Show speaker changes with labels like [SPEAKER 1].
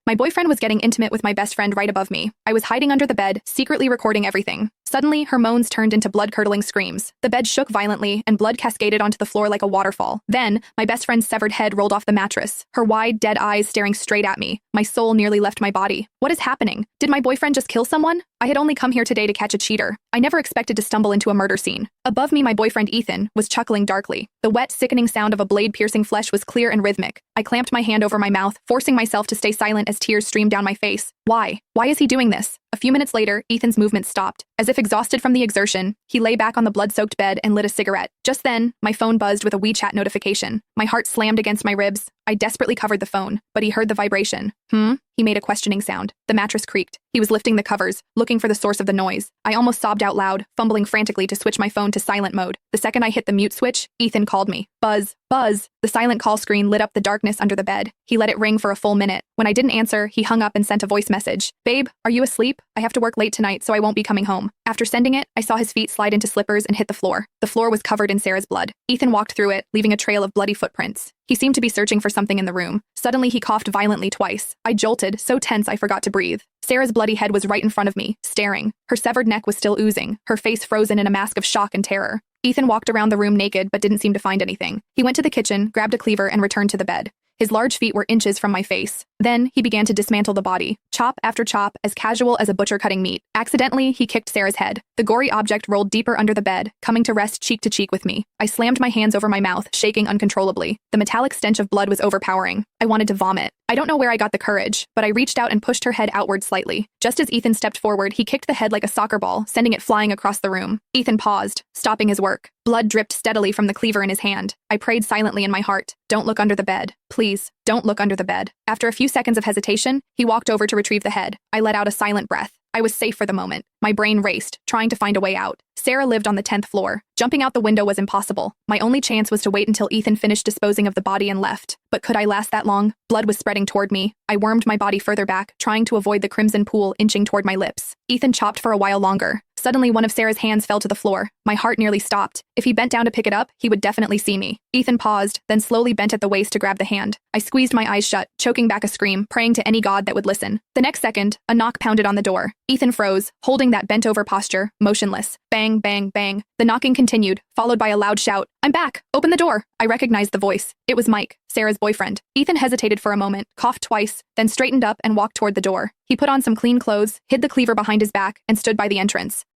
[SPEAKER 1] My boyfriend was getting intimate with my best friend right above me. I was hiding under the bed, secretly recording everything. Suddenly, her moans turned into blood-curdling screams. The bed shook violently, and blood cascaded onto the floor like a waterfall. Then, my best friend's severed head rolled off the mattress, her wide, dead eyes staring straight at me. My soul nearly left my body. What is happening? Did my boyfriend just kill someone? I had only come here today to catch a cheater. I never expected to stumble into a murder scene. Above me, my boyfriend Ethan was chuckling darkly. The wet, sickening sound of a blade piercing flesh was clear and rhythmic. I clamped my hand over my mouth, forcing myself to stay silent as tears streamed down my face. Why? Why is he doing this? A few minutes later, Ethan's movement stopped. As if exhausted from the exertion, he lay back on the blood-soaked bed and lit a cigarette. Just then, my phone buzzed with a WeChat notification. My heart slammed against my ribs. I desperately covered the phone, but he heard the vibration. He made a questioning sound. The mattress creaked. He was lifting the covers, looking for the source of the noise. I almost sobbed out loud, fumbling frantically to switch my phone to silent mode. The second I hit the mute switch, Ethan called me. Buzz, buzz. The silent call screen lit up the darkness under the bed. He let it ring for a full minute. When I didn't answer, he hung up and sent a voice message. Babe, are you asleep? I have to work late tonight, so I won't be coming home. After sending it, I saw his feet slide into slippers and hit the floor. The floor was covered in Sarah's blood. Ethan walked through it, leaving a trail of bloody footprints. He seemed to be searching for something in the room. Suddenly, he coughed violently twice. I jolted, so tense I forgot to breathe. Sarah's bloody head was right in front of me, staring. Her severed neck was still oozing, her face frozen in a mask of shock and terror. Ethan walked around the room naked but didn't seem to find anything. He went to the kitchen, grabbed a cleaver, and returned to the bed. His large feet were inches from my face. Then, he began to dismantle the body, chop after chop, as casual as a butcher cutting meat. Accidentally, he kicked Sarah's head. The gory object rolled deeper under the bed, coming to rest cheek to cheek with me. I slammed my hands over my mouth, shaking uncontrollably. The metallic stench of blood was overpowering. I wanted to vomit. I don't know where I got the courage, but I reached out and pushed her head outward slightly. Just as Ethan stepped forward, he kicked the head like a soccer ball, sending it flying across the room. Ethan paused, stopping his work. Blood dripped steadily from the cleaver in his hand. I prayed silently in my heart. Don't look under the bed. Please, don't look under the bed. After a few seconds of hesitation, he walked over to retrieve the head. I let out a silent breath. I was safe for the moment. My brain raced, trying to find a way out. Sarah lived on the 10th floor. Jumping out the window was impossible. My only chance was to wait until Ethan finished disposing of the body and left. But could I last that long? Blood was spreading toward me. I wormed my body further back, trying to avoid the crimson pool inching toward my lips. Ethan chopped for a while longer. Suddenly, one of Sarah's hands fell to the floor. My heart nearly stopped. If he bent down to pick it up, he would definitely see me. Ethan paused, then slowly bent at the waist to grab the hand. I squeezed my eyes shut, choking back a scream, praying to any god that would listen. The next second, a knock pounded on the door. Ethan froze, holding that bent-over posture, motionless. Bang, bang, bang. The knocking continued, followed by a loud shout. I'm back! Open the door! I recognized the voice. It was Mike, Sarah's boyfriend. Ethan hesitated for a moment, coughed twice, then straightened up and walked toward the door. He put on some clean clothes, hid the cleaver behind his back, and stood by the entrance.